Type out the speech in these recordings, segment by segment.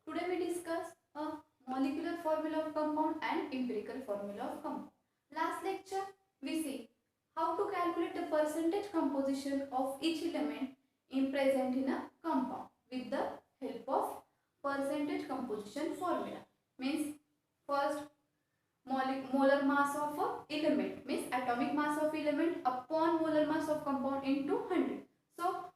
Today we discuss a molecular formula of compound and empirical formula of compound. Last lecture we see how to calculate the percentage composition of each element in present in a compound with the help of percentage composition formula. Means first molar mass of a element means atomic mass of element upon molar mass of compound into 100. So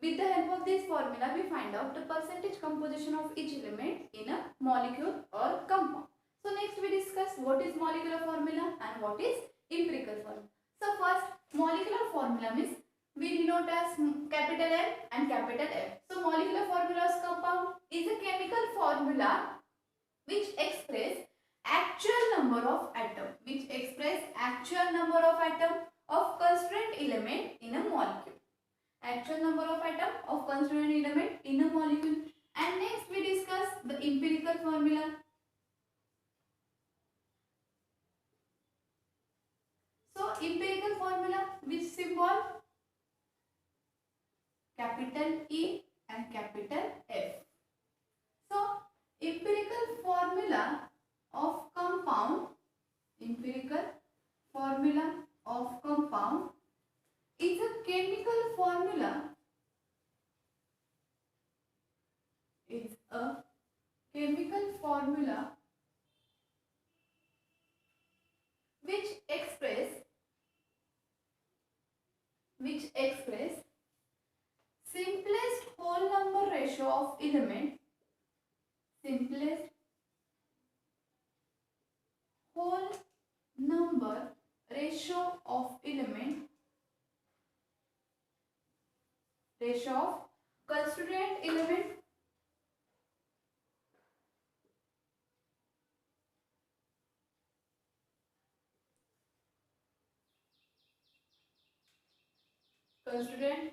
with the help of this formula, we find out the percentage composition of each element in a molecule or compound. So next we discuss what is molecular formula and what is empirical formula. So first, molecular formula means we denote as capital M and capital F. So molecular formula of compound is a chemical formula which express actual number of atom of constituent element in a molecule. Actual number of atom of constituent element in a molecule. And next we discuss the empirical formula. So empirical formula with symbol capital E and capital F. So empirical formula of compound is a chemical formula which express simplest whole number ratio of element ratio of constituent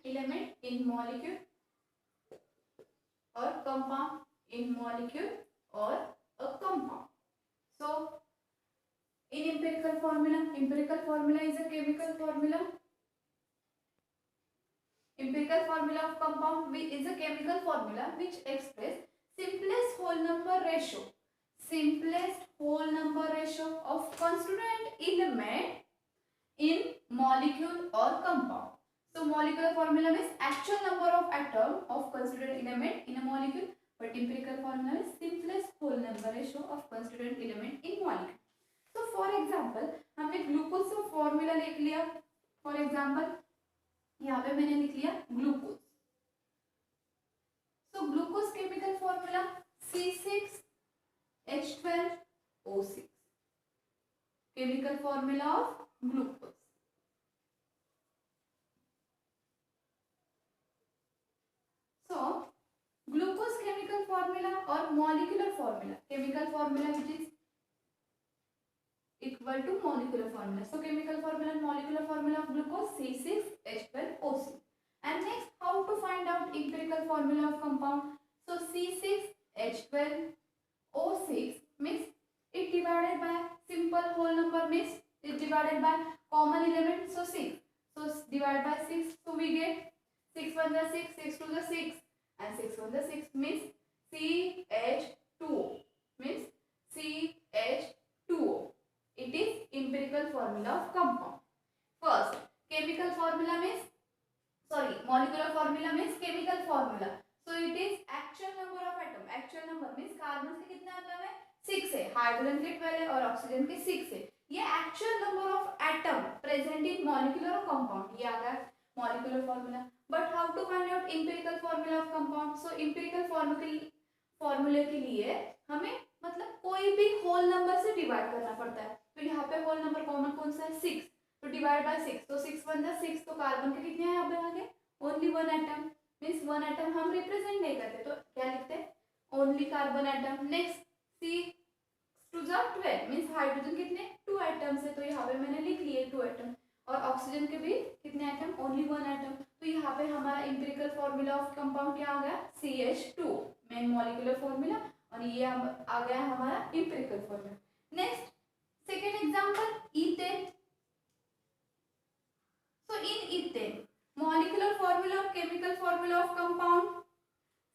element in molecule or compound in molecule or a compound. So in empirical formula is a chemical formula. Empirical formula of compound is a chemical formula which express simplest whole number ratio of constituent element in molecule or compound. So molecular formula means actual number of atom of constituent element in a molecule, but empirical formula is simplest whole number ratio of constituent element in molecule. So for example, हमने glucose का formula लिख लिया. For example यहाँ पे मैंने लिख लिया glucose. So glucose chemical formula C6H12O6. Chemical formula of glucose. So glucose chemical formula or molecular formula, chemical formula which is equal to molecular formula. So chemical formula and molecular formula of glucose C6H12O6. And next, how to find out empirical formula of compound? So C6H12O6 means it divided by simple whole number means it divided by common element. So 6. So divide by 6. So we get 6 1 is 6, 6 2 is 6, and 6 1 is 6 means CH2O means CH2O. It is empirical formula of compound. First, molecular formula means chemical formula. So it is actual number of atom. Actual number means carbon के कितने atom है? 6 है, hydrogen के 12 है और oxygen के 6 है. ये actual number of atom present in molecular or compound. ये आ गया molecular formula. But how to find out empirical formula of compound? So empirical formula के लिए हमें मतलब कोई भी whole number से divide करना पड़ता है. तो यहाँ पे whole number common कौन सा है? 6. तो divide by 6. तो 6 1 is 6. तो कार्बन के कितने हैं यहाँ पे आगे? Only one atom. Means one atom हम represent नहीं करते. तो क्या लिखते हैं? Only carbon atom. Next C2 is 12. Means hydrogen कितने? 2 atoms है. तो यहाँ पे मैंने लिख लिए 2 atom. और ऑक्सीजन के भी कितने एटम? Only 1 atom. तो यहाँ पे हमारा एम्पिरिकल फॉर्मूला ऑफ कंपाउंड क्या आ गया? CH2 मेन मॉलिक्यूलर फॉर्मूला, और ये आ गया हमारा empirical formula. Next second example ethane. So in ethane molecular formula of chemical formula of compound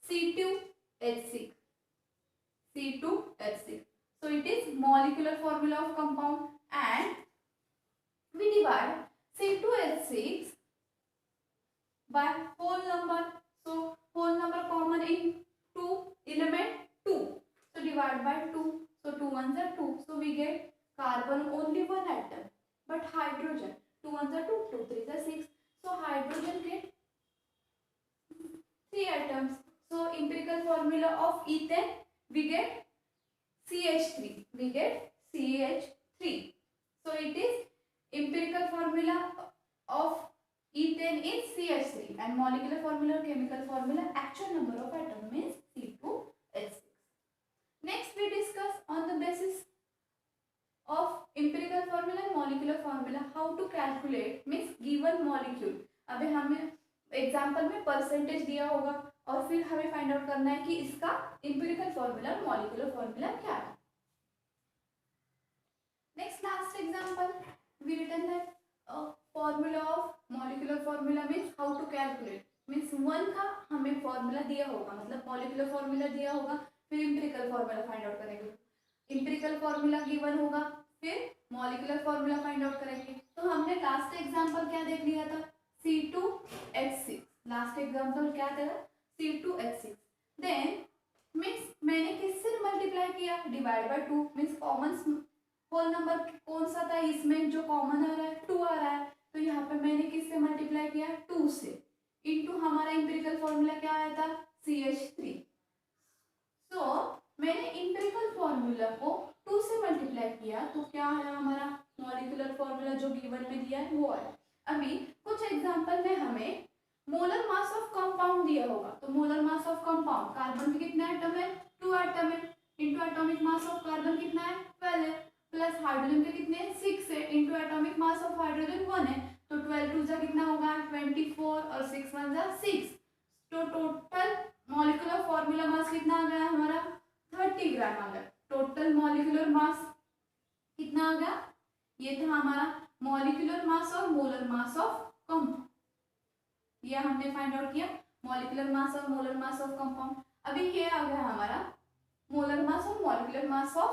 C2H6. C2H6. So it is molecular formula of compound, and we divide C2H6 by whole number. So whole number common in 2 element 2. So divide by 2. So 2 ones are 2. So we get carbon only one atom, but hydrogen 2 ones are 2, 2 3s are 6. So hydrogen get 3 atoms. So empirical formula of ethane, we get CH3. We get CH3. So it is empirical formula of ethane is CH3, and molecular formula or chemical formula actual number of atom means C2H6. Next we discuss on the basis of empirical formula and molecular formula how to calculate means given molecule. अभी हमें example में percentage दिया होगा और फिर हमें find out करना है कि इसका इंपेरिकल फॉर्मूला और मॉलिक्यूलर फॉर्मूला क्या है. Next last example we written that formula of molecular formula means how to calculate means one का हमें फॉर्मूला दिया होगा, मतलब मॉलिक्यूलर फॉर्मूला दिया होगा, फिर इंपेरिकल फॉर्मूला फाइंड आउट करेंगे. इंपेरिकल फॉर्मूला गिवन होगा, फिर मॉलिक्यूलर फॉर्मूला फाइंड आउट करेंगे. तो हमने लास्ट एग्जांपल क्या देख लिया था, C2H6. लास्ट एग्जांपल क्या था, C2H6. देन मींस मैंने किससे मल्टीप्लाई किया, divide by 2 means common whole number कौन सा था इसमें जो कॉमन आ रहा है 2 आ रहा है, तो यहाँ पे मैंने किससे मल्टीप्लाई किया 2 से, इनटू हमारा इंपेरिकल फॉर्मूला क्या आया था CH3. सो मैंने इंपेरिकल फॉर्मूला को 2 से मल्टीप्लाई किया तो क्या आया हमारा मॉलिक्यूलर फॉर्मूला जो गिवन में दिया है वो आया. अभी कुछ एग्जांपल में हमें मोलर मास ऑफ कंपाउंड दिया होगा, तो molar mass of compound carbon के कितने एटम है 2 एटम है, into atomic mass of carbon कितना है 12 है, प्लस हाइड्रोजन के कितने 6 है, into atomic mass of hydrogen 1 है, तो 12 टू जा कितना होगा 24 और 6 1 जा 6. तो टोटल मॉलिक्यूलर फॉर्मूला मास कितना आ गया हमारा 30 ग्राम आ गया. टोटल मॉलिक्यूलर मास कितना आ गया, ये था हमारा मॉलिक्यूलर मास और मोलर मास ऑफ कंपाउंड. ये हमने फाइंड आउट किया मॉलिक्यूलर मास और मोलर मास ऑफ कंपाउंड. अभी ये आ गया हमारा मोलर मास और मॉलिक्यूलर मास ऑफ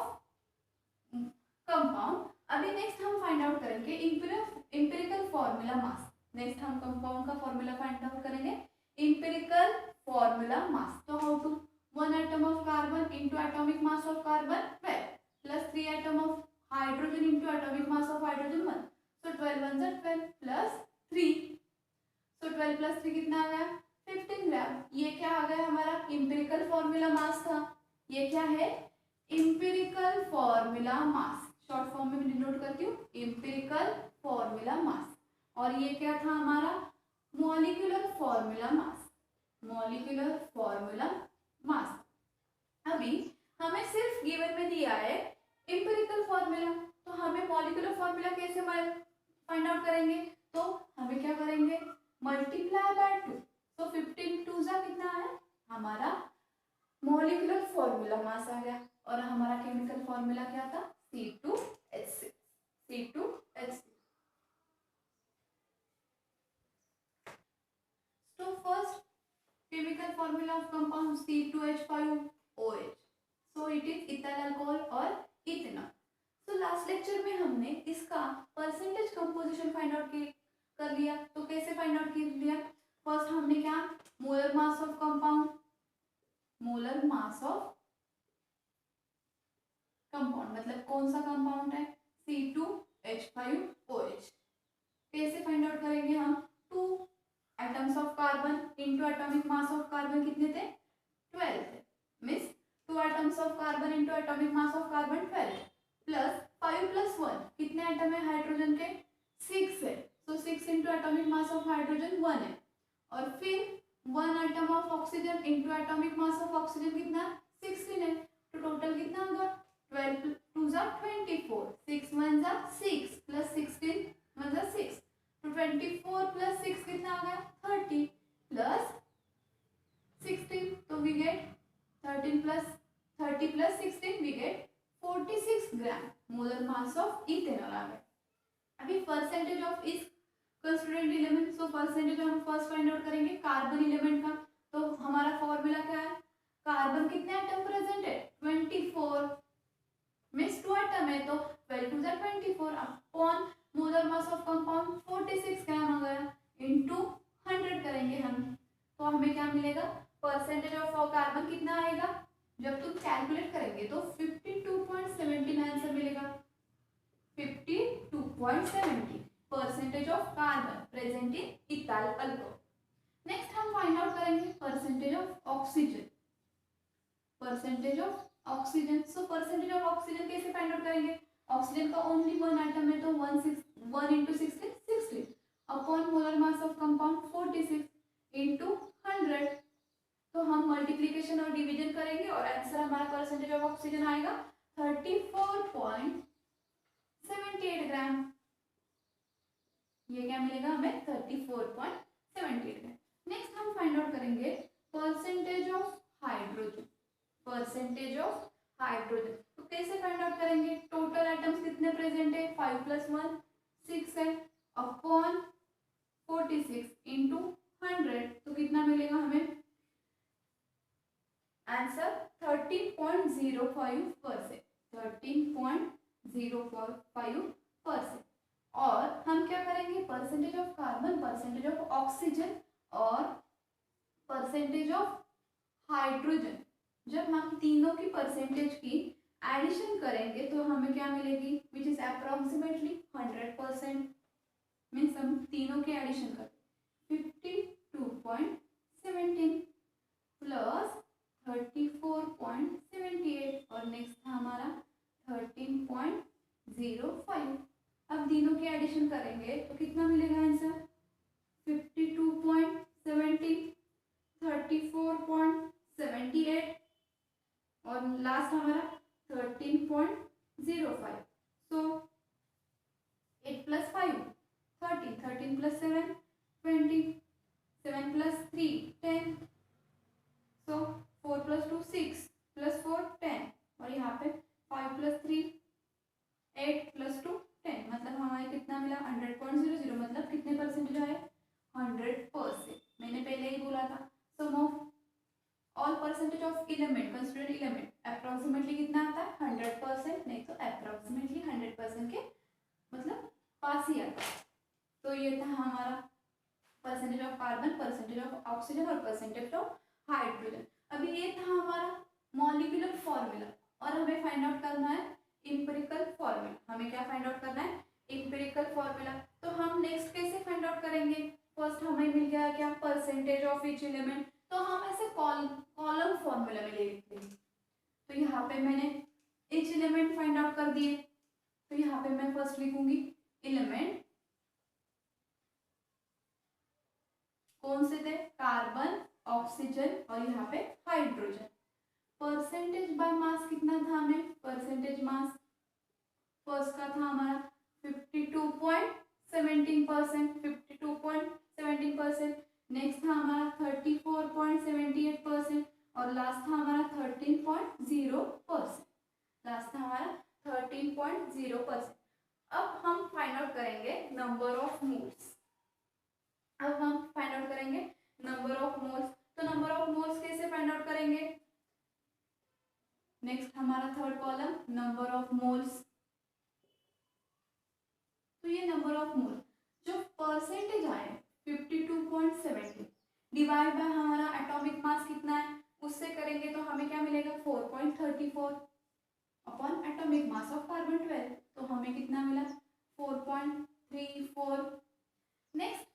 कंपाउंड. अभी नेक्स्ट हम फाइंड आउट करेंगे इंपेरिकल फॉर्मूला मास. नेक्स्ट हम कंपाउंड का फॉर्मूला फाइंड आउट करेंगे इंपेरिकल फॉर्मूला मास. तो how to 1 atom of carbon into atomic mass of carbon 12 plus 3 atom of hydrogen into atomic mass of hydrogen 1. So 12 1 12 plus 3. So 12 plus 3 कितना आ गया 15 ग्राम. ये क्या आ गया हमारा इंपेरिकल फॉर्मूला मास था. ये क्या है इंपेरिकल फॉर्मूला मास, शॉर्ट फॉर्म में डिनोट करती हूँ इंपेरिकल फॉर्मूला मास. और ये क्या था हमारा molecular formula mass, molecular formula mass. अभी हमें सिर्फ गिवन में दिया है इंपेरिकल फॉर्मूला, तो हमें मॉलिक्यूलर फॉर्मूला कैसे फाइंड आउट करेंगे, तो हमें क्या करेंगे मल्टीप्लाई बाय 2. तो 15 2 जा कितना है हमारा मॉलिक्यूलर फॉर्मूला मास आ गया. और हमारा केमिकल फॉर्मूला क्या था C2H6. C2H6. तो first chemical formula of compound C2H5OH. So it is ethyl alcohol और इथेनॉल. तो लास्ट लेक्चर में हमने इसका परसेंटेज कंपोजिशन फाइंड आउट कर लिया. तो कैसे फाइंड आउट कर लिया, फर्स्ट हमने क्या molar mass of compound, molar mass of compound मतलब कौन सा कंपाउंड है C2H5OH. कैसे फाइंड आउट करेंगे हम 2 atoms of carbon into atomic mass of carbon कितने थे 12 थे, means 2 atoms of carbon into atomic mass of carbon 12 plus 5 plus 1 कितने एटम है हाइड्रोजन के 6 है, तो 6 into atomic mass of hydrogen 1 है. और फिर 1 atom of oxygen into atomic mass of oxygen कितना 16 है. तो टोटल कितना होगा 12 2 जा 24, 6 1 जा 6 प्लस 16 1 जा 6. तो 24 प्लस 6 कितना आ गया 30 प्लस 16. तो we get 13 plus 30 plus 16 we get 46 gram molar mass of ethanol आ गया. अभी परसेंटेज ऑफ इस कंस्टिट्यूएंट एलिमेंट. सो परसेंटेज हम फर्स्ट फाइंड आउट करेंगे कार्बन एलिमेंट का. तो हमारा फॉर्मूला क्या है, कार्बन कितने एटम प्रेजेंट है 25 कितना आएगा, जब तुम कैलकुलेट करेंगे तो 52.17 आंसर मिलेगा। 52.70 percentage of carbon present in ethyl alcohol. Next हम फाइंड आउट करेंगे percentage of oxygen. Percentage of oxygen, so percentage of oxygen कैसे फाइंड आउट करेंगे, ऑक्सीजन का ओनली वन एटम है तो 1 into 16 upon molar mass of compound 46 into 100, तो हम multiplication और डिवीजन करेंगे और आंसर हमारा परसेंटेज ऑफ ऑक्सीजन आएगा 34.78 ग्राम। ये क्या मिलेगा हमें 34.78 ग्राम। नेक्स्ट हम फाइंड आउट करेंगे percentage of hydrogen. Percentage of hydrogen तो कैसे फाइंड आउट करेंगे, टोटल एटम्स कितने प्रेजेंट है 5 + 1 6 है अपॉन 46 into 100, तो कितना मिलेगा हमें आंसर 13.05%। 13.05%। और हम क्या करेंगे percentage of carbon, percentage of oxygen और परसेंटेज ऑफ हाइड्रोजन, जब हम तीनों की परसेंटेज की एडिशन करेंगे तो हमें क्या मिलेगी, विच इज अप्रोक्सीमेटली 100%। मीन्स हम तीनों के एडिशन करें 52.17 प्लस 34.78 और नेक्स्ट था हमारा 13.05। अब तीनों के एडिशन करेंगे तो कितना मिलेगा आंसर 52.70 34.78 और लास्ट हमारा 13.05। सो 8 + 5 13, 13 + 7 20, 7 + 3 10, सो 4 + 2 6 + 4 10 और यहाँ पे 5 + 3 8 + 2 10, मतलब हमारे कितना मिला 100.00, मतलब कितने परसेंटेज आए 100%। मैंने पहले ही बोला था sum of all percentage of element constituent element approximately कितना आता है 100%, नहीं तो अप्रोक्सीमेटली 100% के मतलब पास ही आता है। तो ये था हमारा percentage of carbon, percentage of oxygen और परसेंटेज ऑफ हाइड्रोजन। अभी ये था हमारा मॉलिक्यूलर फॉर्मूला और हमें फाइंड आउट करना है एम्पिरिकल फॉर्मूला। हमें क्या फाइंड आउट करना है एम्पिरिकल फॉर्मूला। तो हम नेक्स्ट कैसे फाइंड आउट करेंगे, फर्स्ट हमें मिल गया क्या परसेंटेज ऑफ ईच एलिमेंट, तो हम ऐसे कॉलम फॉर्मूला में ले लेते हैं। तो यहाँ पे मैंने ईच एलिमेंट फाइंड आउट कर दिए, तो यहाँ पे मैं फर्स्ट लिखूंगी एलिमेंट कौन से थे कार्बन ऑक्सीजन और यहाँ पे हाइड्रोजन। परसेंटेज बाय मास कितना था हमें, परसेंटेज मास फर्स्ट का था हमारा 52.17%, 52.17%। नेक्स्ट था हमारा 34.78% और लास्ट था हमारा 13.0%। लास्ट था हमारा 13.0%। अब हम फाइंड आउट करेंगे नंबर ऑफ मोल्स। अब हम फाइंड आउट करेंगे नंबर ऑफ मोल्स। तो नंबर ऑफ मोल्स कैसे फाइंड आउट करेंगे, नेक्स्ट हमारा third column number of moles. तो ये नंबर ऑफ मोल जो परसेंटेज आए 52.70 डिवाइड बाय हमारा एटॉमिक मास कितना है उससे करेंगे तो हमें क्या मिलेगा 4.34 upon atomic mass of carbon 12, तो हमें कितना मिला 4.34। नेक्स्ट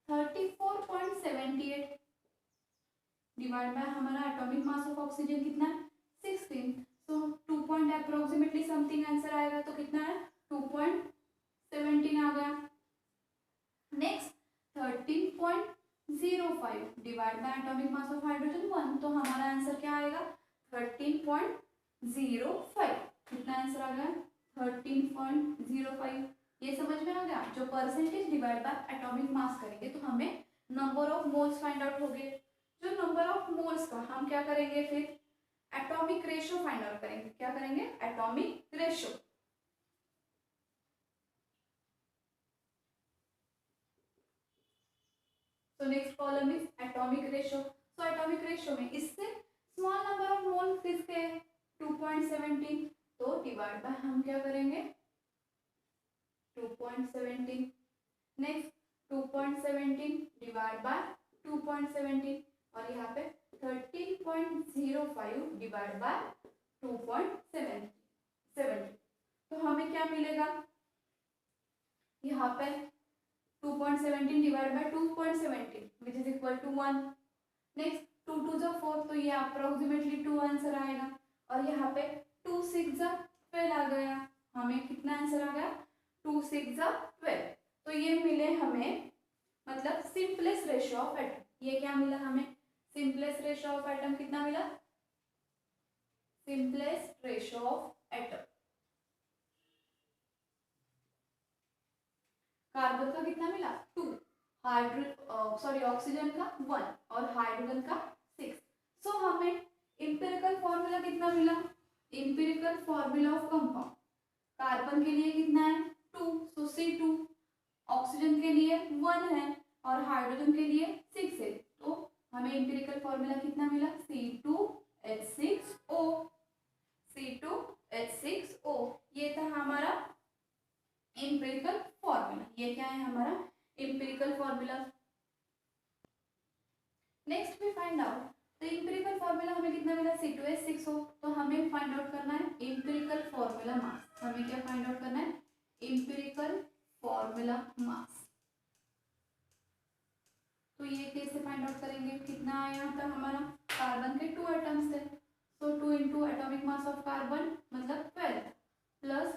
34.78 डिवाइड बाय हमारा एटॉमिक मास ऑफ ऑक्सीजन कितना है 16, सो 2 पॉइंट अप्रोक्सीमेटली समथिंग आंसर आएगा, तो कितना है 2.17 आ गया। Next 13.05 divide by atomic mass of hydrogen 1, तो हमारा आंसर क्या आएगा 13.05। कितना आंसर आ गया 13.05। ये समझ में आ गया, जो percentage divide by atomic mass करेंगे तो हमें number of moles find out हो गए। जो नंबर ऑफ मोल्स का हम क्या करेंगे फिर एटॉमिक रेशियो फाइंड आउट करेंगे। क्या करेंगे atomic ratio. So next column is atomic ratio. So atomic ratio में इससे small number of moles किसके 2.17, तो डिवाइड बाय हम क्या करेंगे 2.17। नेक्स्ट 2.17 डिवाइड बाय 2.17 और यहाँ पे 13.05 डिवाइड बाय 2.70, तो हमें क्या मिलेगा यहाँ पे 2.17 divide by 2.70 which is equal to 1। Next 2 2 जा 4, तो ये अप्रोक्सीमेटली 2 आंसर आएगा। और यहाँ पे 2 6 जा 12 आ गया, हमें कितना आंसर आ गया 2 6 जा 12। तो ये मिले हमें मतलब सिंपलेस्ट रेशियो ऑफ एटम। ये क्या मिला हमें सिंपलेस्ट रेशियो ऑफ एटम कितना मिला, simplest ratio of atom. Carbon का कितना मिला 2, ऑक्सीजन का 1 और हाइड्रोजन का 6। सो हमें इंपिरिकल फॉर्मूला कितना मिला, empirical formula of compound, carbon के लिए कितना है 2, सो C2, ऑक्सीजन के लिए 1 है और हाइड्रोजन के लिए 6 है। तो हमें इंपिरिकल फॉर्मूला कितना मिला C2H6O, C2H6O। ये था हमारा इंपिरिकल फॉर्मूला, ये क्या है हमारा empirical formula. Next we find out तो इंपिरिकल फॉर्मूला हमें कितना मिला C2H6O। तो हमें फाइंड आउट करना है इंपिरिकल फॉर्मूला मास। हमें क्या फाइंड आउट करना है इंपिरिकल फॉर्मूला मास। तो ये कैसे फाइंड आउट करेंगे, कितना आया यहाँ पर हमारा कार्बन के 2 एटम्स थे, सो 2 into atomic mass of carbon मतलब 12 प्लस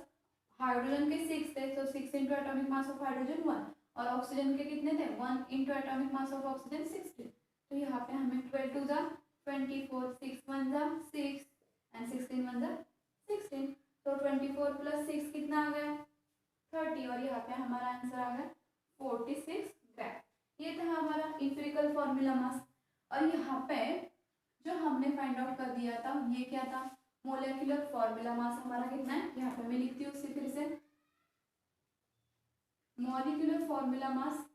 हाइड्रोजन के 6 थे, तो 6 into atomic mass of hydrogen 1 और ऑक्सीजन के कितने थे 1 into atomic mass of oxygen 16। तो यहाँ पे हमें 12 2 जा 24, 6 1 जा 6 एंड 16 1 जा 16, तो 24 प्लस 6 कितना आ गया 30 और यहाँ पे हमारा आंसर आ गया 46 ग्राम। ये था हमारा इंपिरिकल फॉर्मूला मास। और यहाँ पे जो हमने फाइंड आउट कर दिया था ये क्या था मोलेकुलर फॉर्मूला मास हमारा कितना है, यहाँ पे मैं लिखती हूँ उसे फिर से, मॉलिक्यूलर फॉर्मूला मास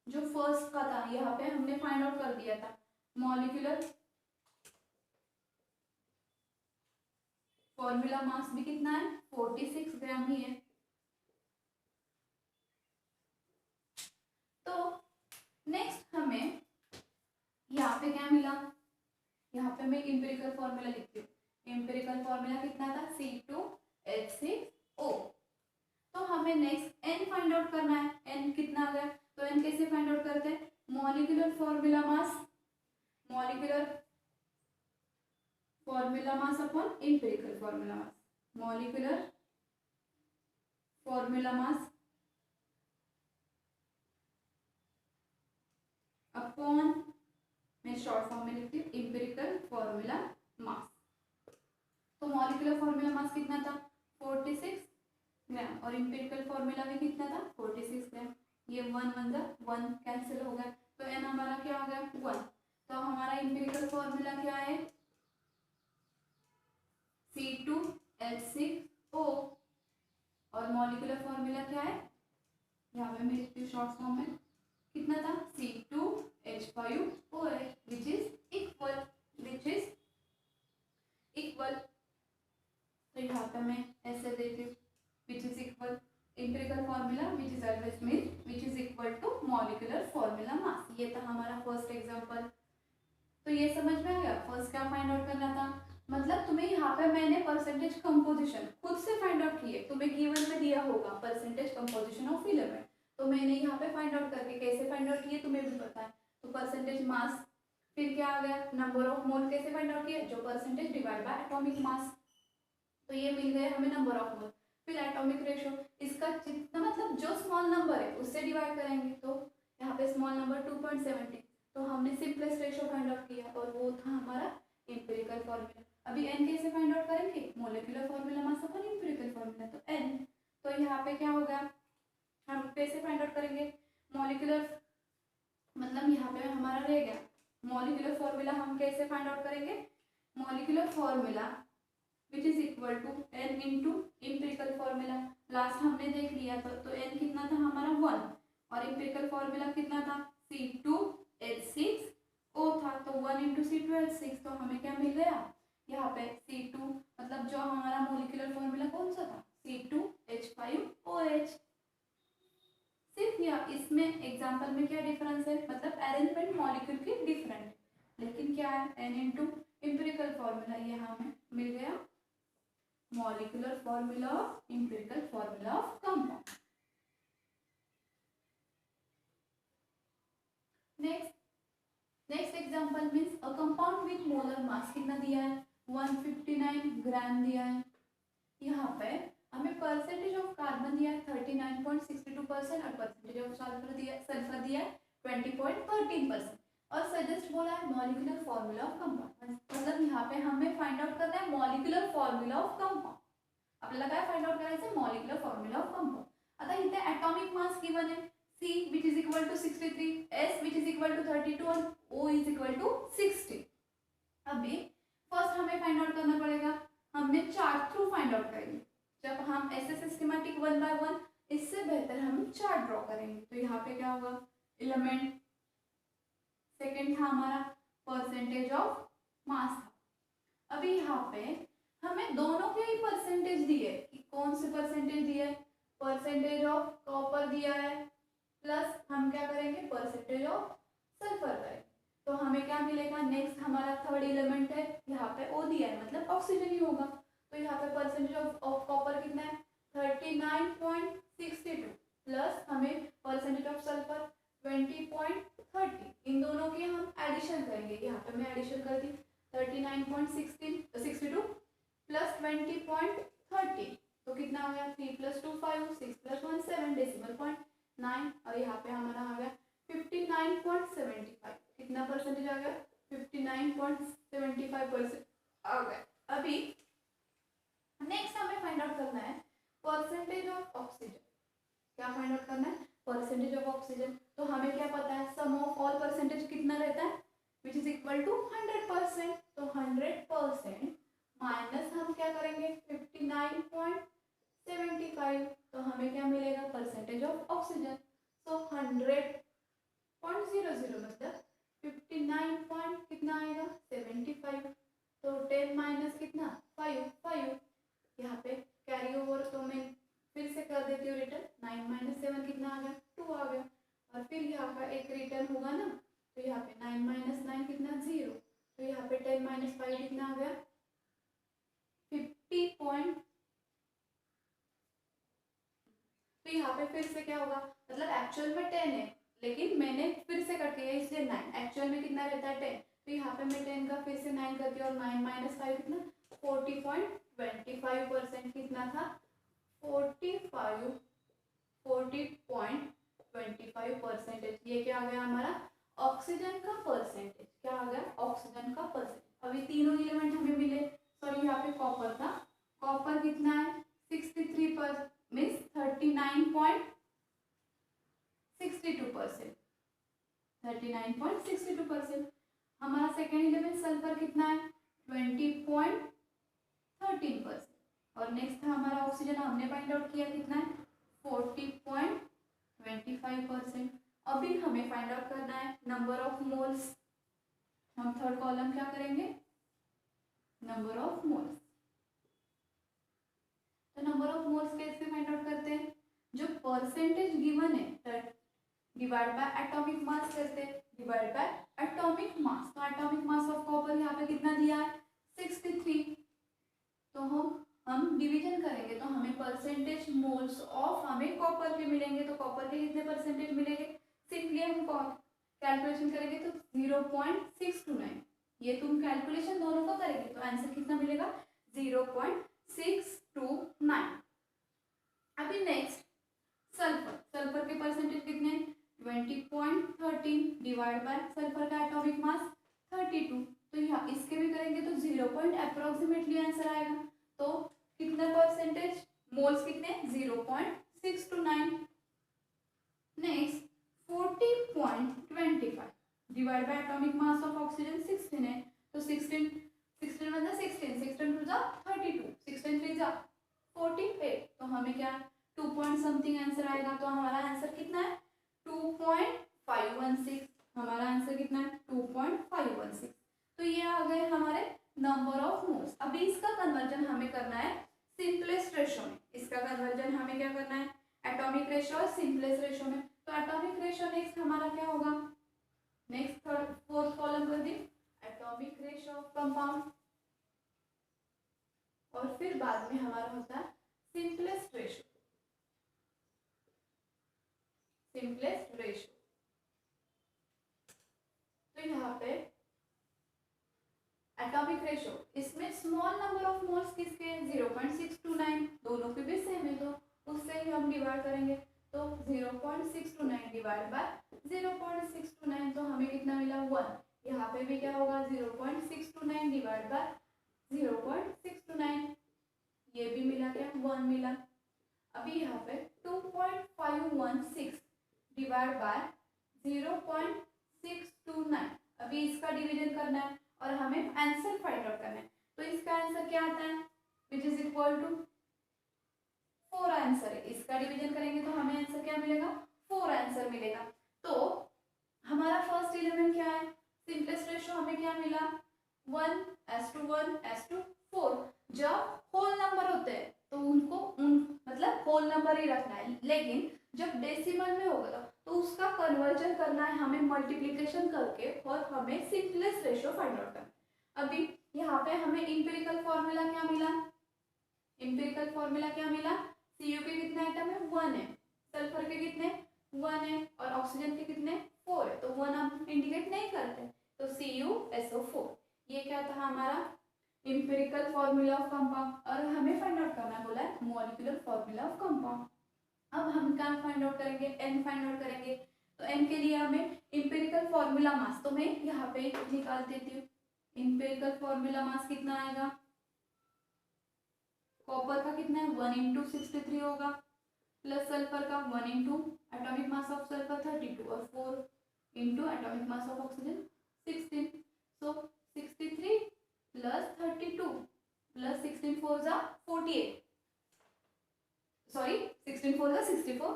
जो फर्स्ट का था यहाँ पे हमने फाइंड आउट कर दिया था, मॉलिक्यूलर फॉर्मूला मास भी कितना है 46 ग्राम ही है। तो नेक्स्ट हमें यहाँ पे क्या मिला, यहाँ पे मैं इंपिरिकल फॉर्मूला लिखती हूँ, इंपिरिकल फॉर्मूला कितना था C2H6O। तो हमें नेक्स्ट n फाइंड आउट करना है, n कितना आ गया, तो n कैसे फाइंड आउट करते हैं molecular formula mass, molecular formula mass upon empirical formula mass, molecular formula mass upon, मैं शॉर्ट फॉर्म में लिखती हूँ इंपिरिकल फॉर्मूला मास। तो मॉलिक्यूलर फॉर्मूला मास कितना था 46 ग्राम और इंपिरिकल फॉर्मूला भी कितना था 46 ग्राम। ये 1 1 जा 1 कैंसिल हो गया, तो n हमारा क्या आ गया 1। तो हमारा इंपिरिकल फॉर्मूला क्या है C2H6O और मॉलिक्यूलर फॉर्मूला क्या है, यहाँ पे मैं लिखती हूँ शॉर्ट फॉर्म में, कितना था C2H5OH which is equal, तो यहाँ पे मैं ऐसे देती हूँ which is equal, empirical formula which is always means which is equal to molecular formula mass। ये था हमारा फर्स्ट एग्जांपल। तो ये समझ में आ गया फर्स्ट क्या फाइंड आउट करना था, मतलब तुम्हें यहाँ पे मैंने परसेंटेज कंपोजिशन खुद से फाइंड आउट की है, तुम्हें गिवन में दिया होगा परसेंटेज कंपोजिशन ऑफ फिलामेंट, तो मैंने यहाँ पे फाइंड आउट करके कैसे फाइंड आउट किए तुम्हें भी पता है। तो परसेंटेज मास, फिर क्या आ गया नंबर ऑफ मोल, कैसे फाइंड आउट किया जो percentage divide by atomic mass, तो ये मिल गए हमें नंबर ऑफ मोल। फिर एटॉमिक रेशियो, इसका जितना मतलब जो स्मॉल नंबर है उससे डिवाइड करेंगे, तो यहाँ पे स्मॉल नंबर 2.70, तो हमने सिंपलेस्ट रेशियो फाइंड आउट किया और वो था हमारा इंपिरिकल फॉर्मूला। अभी n कैसे फाइंड आउट करेंगे molecular formula mass upon empirical formula, तो n, तो यहाँ पे क्या होगा हम कैसे फाइंड आउट करेंगे मॉलिक्यूलर, मतलब यहाँ पे हमारा रह गया मॉलिक्यूलर फॉर्मूला, हम कैसे फाइंड आउट करेंगे molecular formula which is equal to n into empirical formula. Last हमने देख लिया था, तो n कितना था हमारा 1 और इंपिरिकल फॉर्मूला कितना था C2H6O था, तो 1 इंटू C2H6, तो हमें क्या मिल गया यहाँ पे C2, मतलब जो हमारा मॉलिक्यूलर फॉर्मूला कौन सा था C2H5OH। सिर्फ या इसमें एग्जांपल में क्या डिफरेंस है, मतलब अरेंजमेंट मॉलिक्यूल की डिफरेंट, लेकिन क्या है n इंटू एम्पिरिकल फॉर्मूला, ये हमें मिल गया molecular formula of empirical formula of compound. Next example means a compound with molar mass कितना दिया है 159 ग्राम दिया है। यहाँ पे हमें परसेंटेज ऑफ कार्बन दिया है 39.62% और परसेंटेज ऑफ सल्फर दिया है 20.13% और सजेस्ट बोला है मॉलिक्यूलर फॉर्मूला ऑफ कंपाउंड, मतलब यहाँ पे हमें फाइंड आउट करना है मॉलिक्यूलर फॉर्मूला ऑफ कंपाउंड। आपल्याला काय फाइंड आउट करायचं मॉलिक्यूलर फॉर्मूला ऑफ कंपाउंड। आता इथे ॲटॉमिक मास गिवन है C which is equal to 63, S which is equal to 32 और O is equal to 60। अभी फर्स्ट हमें फाइंड आउट करना पड़ेगा, हमें चार्ट थ्रू फाइंड आउट करेंगे। जब हम ऐसे सिस्टमैटिक 1 बाय 1, इससे बेहतर हम चार्ट ड्रॉ करेंगे। तो यहाँ पे क्या होगा एलिमेंट, सेकेंड था हमारा परसेंटेज ऑफ मास था। अभी यहाँ पे हमें दोनों के ही परसेंटेज दिए, कौन से परसेंटेज दिए, परसेंटेज ऑफ कॉपर दिया है प्लस हम क्या करेंगे परसेंटेज ऑफ सल्फर करेंगे। तो हमें क्या मिलेगा, नेक्स्ट हमारा थर्ड एलिमेंट है, यहाँ पे O दिया है मतलब ऑक्सीजन ही होगा। तो यहाँ पे परसेंटेज ऑफ कॉपर कितना है 39.62 प्लस हमें परसेंटेज ऑफ सल्फर 20.30, इन दोनों के हम एडिशन करेंगे। यहाँ पे मैं एडिशन कर दी 39.62 प्लस 20.30, तो कितना आ गया 3 + 2 5, 6 + 1 7, डेसिमल पॉइंट 9 और यहाँ पे हमारा आ गया 59.75, कितना परसेंटेज आ गया 59.75% आ गया। अभी नेक्स्ट हमें फाइंड आउट करना है परसेंटेज ऑफ ऑक्सीजन। क्या फाइंड आउट करना है परसेंटेज ऑफ ऑक्सीजन। तो हमें क्या पता है सम ऑफ ऑल परसेंटेज कितना रहता है विच इज इक्वल टू 100%। तो 100% माइनस हम क्या करेंगे 59.75, तो हमें क्या मिलेगा परसेंटेज ऑफ ऑक्सीजन। तो 100.00 मतलब 59 कितना आएगा 75, तो 10 माइनस कितना 5 यहाँ पे कैरी ओवर, तो मैं फिर से कर देती हूँ रिटर्न। 9 - 7 कितना आ गया 2 आ गया, और फिर यहाँ का एक रिटर्न होगा ना, तो यहाँ पे 9 - 9 कितना 0, तो यहाँ पे 10 - 5 कितना आ गया 50 तो यहाँ पे फिर से क्या होगा, मतलब एक्चुअल में 10 है लेकिन मैंने फिर से कट किया इसलिए 9, एक्चुअल में कितना रहता है 10, तो यहाँ पे मैं 10 का फिर से 9 कर दिया और 9 - 5 कितना 40.25% कितना था 40.25%। ये क्या आ गया हमारा ऑक्सीजन का परसेंटेज, क्या आ गया ऑक्सीजन का परसेंटेज। अभी तीनों एलिमेंट हमें मिले, सॉरी यहाँ पे कॉपर था, कॉपर कितना है 63% मीन्स 39.62%, 39.62%। हमारा सेकेंड एलिमेंट सल्फर कितना है 20.13%, और नेक्स्ट था हमारा ऑक्सीजन, हमने फाइंड आउट किया कितना है 40.25%। अभी हमें फाइंड आउट करना है नंबर ऑफ मोल्स। हम थर्ड कॉलम क्या करेंगे नंबर ऑफ मोल्स। तो नंबर ऑफ मोल्स कैसे फाइंड आउट करते हैं, जो परसेंटेज गिवन है डिवाइड बाय एटॉमिक मास करते हैं, डिवाइड बाय एटॉमिक मास। तो एटॉमिक मास ऑफ कॉपर यहाँ पे कितना दिया है 63, तो हम डिवीजन करेंगे तो हमें परसेंटेज मोल्स ऑफ हमें कॉपर के मिलेंगे। तो कॉपर के कितने परसेंटेज मिलेंगे, सिंपली हम कैलकुलेशन करेंगे तो 0.629, ये तुम कैलकुलेशन दोनों का करेंगे तो आंसर कितना मिलेगा 0.629। अभी नेक्स्ट सल्फर, सल्फर के परसेंटेज कितने 20.13 डिवाइड बाय सल्फर का एटॉमिक मास 32, तो यहाँ इसके भी करेंगे तो 0 अप्रोक्सीमेटली आंसर आएगा। तो कितना परसेंटेज मोल्स कितने 0.629। Next 40.25 divide by atomic mass of oxygen 16 है, तो 16 मतलब 16 टू जा 32, 16 3 जा 48, तो हमें क्या 2 पॉइंट समथिंग आंसर आएगा। तो हमारा आंसर कितना है 2.516, हमारा आंसर कितना है 2.516। तो ये आ गए हमारे नंबर ऑफ मोल्स। अभी इसका कन्वर्जन हमें करना है सिंपलेस्ट रेशो में। इसका कन्वर्जन हमें क्या करना है एटॉमिक रेशो और सिंपलेस्ट रेशो में। तो एटॉमिक रेशो नेक्स्ट हमारा क्या होगा, नेक्स्ट थर्ड फोर्थ कॉलम कर दी एटॉमिक रेशियो ऑफ कंपाउंड, और फिर बाद में हमारा होता है सिंपलेस्ट रेशियो, सिंपलेस्ट रेशियो। तो यहाँ पे एटॉमिक रेशियो, इसमें स्मॉल नंबर ऑफ मोल्स किसके हैं 0.629, दोनों के भी सेम है तो उससे ही हम डिवाइड करेंगे। तो 0.629 डिवाइड बाय 0.629, तो हमें कितना मिला 1। यहाँ पे भी क्या होगा 0.629 डिवाइड बाय 0.629, ये भी मिला क्या 1 मिला। अभी यहाँ पे 2.516 डिवाइड बाय 0.629, अभी इसका डिवीजन करना है और हमें आंसर फाइंड आउट करना है। तो इसका आंसर क्या आता है which is equal to 4 answer है। इसका डिवीजन करेंगे तो हमें आंसर क्या मिलेगा 4 आंसर मिलेगा। तो हमारा फर्स्ट एलिमेंट क्या है सिंपलेस्ट रेशियो, हमें क्या मिला 1:1:4। जब होल नंबर होते हैं तो उनको मतलब होल नंबर ही रखना है, लेकिन जब डेसिमल में होगा तो उसका कन्वर्जन करना है हमें मल्टीप्लिकेशन करके, और हमें सिंपलेस्ट रेशियो फाइंड आउट करना है। अभी यहाँ पे हमें इंपेरिकल फॉर्मूला क्या मिला, इंपेरिकल फॉर्मूला क्या मिला, Cu के कितने आइटम है 1 है, सल्फर के कितने 1 है, और ऑक्सीजन के कितने 4 है, तो 1 हम इंडिकेट नहीं करते, तो CuSO4। ये क्या था हमारा इंपेरिकल फॉर्मूला ऑफ कंपाउंड, और हमें फाइंड आउट करना बोला है मॉलिक्यूलर फॉर्मूला ऑफ कंपाउंड। अब हम क्या फाइंड आउट करेंगे n फाइंड आउट करेंगे। तो n के लिए हमें इंपेरिकल फॉर्मूला मास, तो मैं यहाँ पे निकाल देती हूँ। इंपेरिकल फॉर्मूला मास कितना आएगा, कॉपर का कितना है 1 × 63 होगा, प्लस सल्फर का 1 × एटॉमिक मास ऑफ सल्फर 32 और 4 × atomic mass of oxygen 16। So 63 plus 32 plus 16 4 जा 48, सॉरी 16 4 जा 64।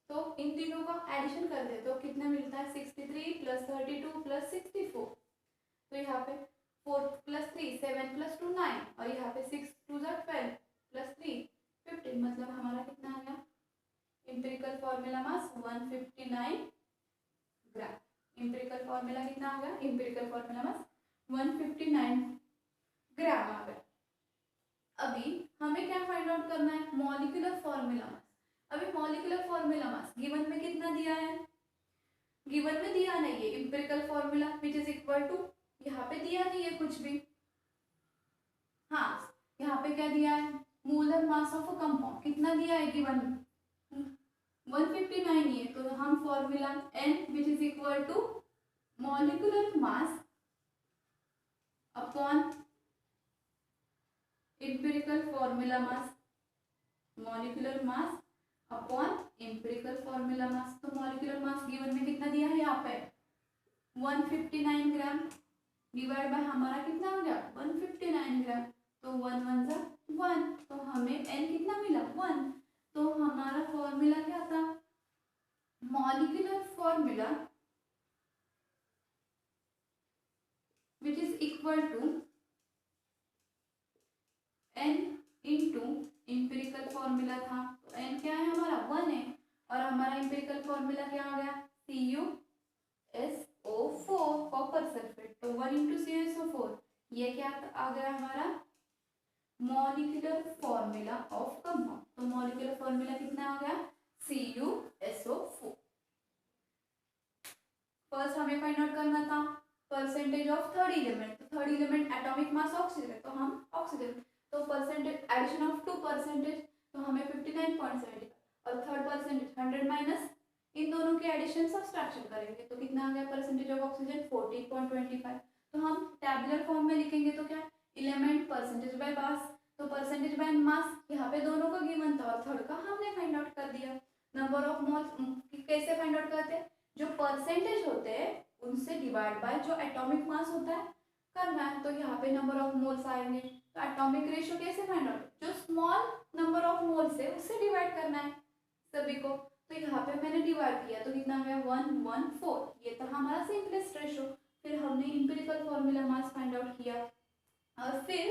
तो इन तीनों का एडिशन कर दे तो कितना मिलता है 63 प्लस 32 प्लस 64। तो यहाँ पे 4 + 3 7 + 2 9, और यहाँ पे 6 2 जा 12 प्लस 3 15, मतलब हमारा कितना आ गया इंपेरिकल फॉर्मूला मास 159 ग्राम। इंपेरिकल फॉर्मूला कितना आ गया, इंपेरिकल फॉर्मूला मास 159 ग्राम आ गया। अभी हमें क्या फाइंड आउट करना है मॉलिक्यूलर फॉर्मूला मास। अभी मॉलिक्यूलर फॉर्मूला मास गिवन में कितना दिया है, गिवन में दिया नहीं है empirical formula which is equal to, यहाँ पे दिया नहीं है कुछ भी। हाँ यहाँ पे क्या दिया है molar mass of a compound कितना दिया है गिवन 159 ही है, तो हम formula n which is equal to molecular mass upon empirical formula mass, molecular mass upon empirical formula mass. तो मॉलिक्यूलर मास गिवन में कितना दिया है यहाँ पे 159 ग्राम डिवाइड बाय हमारा कितना हो गया 159 ग्राम, तो 1 1 जा 1, तो हमें n कितना मिला 1। तो हमारा फॉर्मूला क्या था molecular formula which is equal to n into empirical formula था, तो n क्या है हमारा 1 है, और हमारा इंपेरिकल फॉर्मूला क्या आ गया CuSO4 कॉपर सल्फेट, तो 1 × CuSO4 ये क्या आ गया हमारा मॉलिक्यूलर फॉर्मूला ऑफ कंपाउंड। तो मॉलिक्यूलर फॉर्मूला कितना आ गया CuSO4। फर्स्ट हमें फाइंड आउट करना था परसेंटेज ऑफ थर्ड एलिमेंट, तो third element atomic mass oxygen, तो हम ऑक्सीजन, तो परसेंटेज एडिशन ऑफ 2 परसेंटेज, तो हमें 59.75, और थर्ड परसेंटेज 100 माइनस इन दोनों के एडिशन सब्सट्रैक्शन करेंगे तो कितना आ गया परसेंटेज ऑफ ऑक्सीजन 40.25। तो हम टैबुलर फॉर्म में लिखेंगे तो क्या एलिमेंट परसेंटेज बाय मास, तो परसेंटेज बाय मास यहाँ पे दोनों का गिवन था और थर्ड का हमने फाइंड आउट कर दिया। नंबर ऑफ मोल्स कैसे फाइंड आउट करते हैं, जो परसेंटेज होते हैं उनसे डिवाइड बाय जो एटॉमिक मास होता है करना है, तो यहाँ पे नंबर ऑफ मोल्स आएंगे। तो एटॉमिक रेशियो कैसे फाइंड आउट, जो स्मॉल नंबर ऑफ मोल्स है उससे डिवाइड करना है सभी को, तो यहाँ पे मैंने डिवाइड किया तो कितना आ गया 114, ये था हमारा सिंपलेस्ट रेशियो। फिर हमने empirical formula mass find out किया और फिर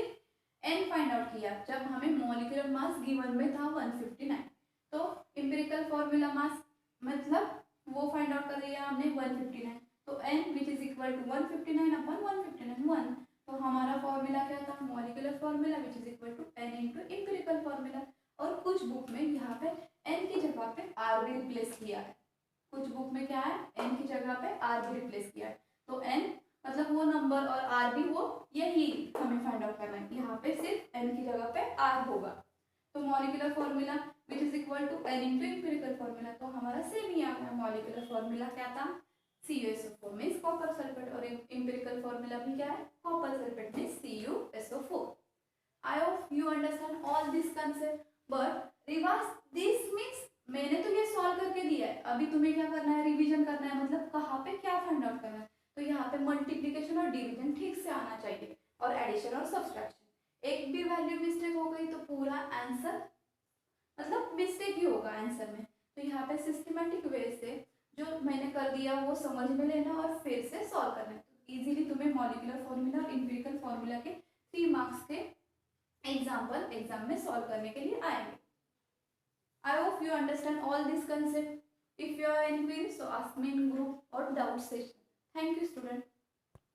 n फाइंड आउट किया जब हमें मॉलिक्यूलर मास गिवन में था 159। तो इंपेरिकल फॉर्मूला मास मतलब वो फाइंड आउट कर लिया हमने 159, तो n which is equal to 159 upon 159 1। तो हमारा फॉर्मूला क्या था, molecular formula which is equal to n into empirical formula. और कुछ बुक में यहाँ पे n की जगह पे r भी रिप्लेस किया है, कुछ बुक में क्या है n की जगह पे r भी रिप्लेस किया है। तो n मतलब वो नंबर और r भी वो यही हमें फाइंड आउट करना है, यहाँ पे सिर्फ n की जगह पे r होगा। तो molecular formula which is equal to n into empirical formula, तो हमारा सेम ही आ गया। मॉलिक्यूलर फॉर्मूला क्या था, CuSO4 मीन्स कॉपर सल्फेट, और एम्पिरिकल फॉर्मूला भी क्या है, copper sulphate means CuSO4। I hope you understand all this concept, but रिवाज दिस मीन्स मैंने तो ये सॉल्व करके दिया है, अभी तुम्हें क्या करना है, रिवीजन करना है, मतलब कहाँ पे क्या फाइंड आउट करना है। तो यहाँ पे मल्टीप्लिकेशन और डिवीजन ठीक से आना चाहिए, और एडिशन और सब्सट्रैक्शन। एक भी वैल्यू मिस्टेक हो गई तो पूरा आंसर मतलब मिस्टेक ही होगा आंसर में। तो यहाँ पे सिस्टमेटिक वे से जो मैंने कर दिया वो समझ में लेना और फिर से सॉल्व करना। तो इजीली तुम्हें मॉलिक्यूलर फॉर्मूला और एम्पिरिकल फॉर्मूला के 3 मार्क्स के एग्जाम्पल एग्जाम में सॉल्व करने के लिए आएंगे। I hope you understand all this concept. If you have any queries, so ask me in group or doubt session. Thank you, student.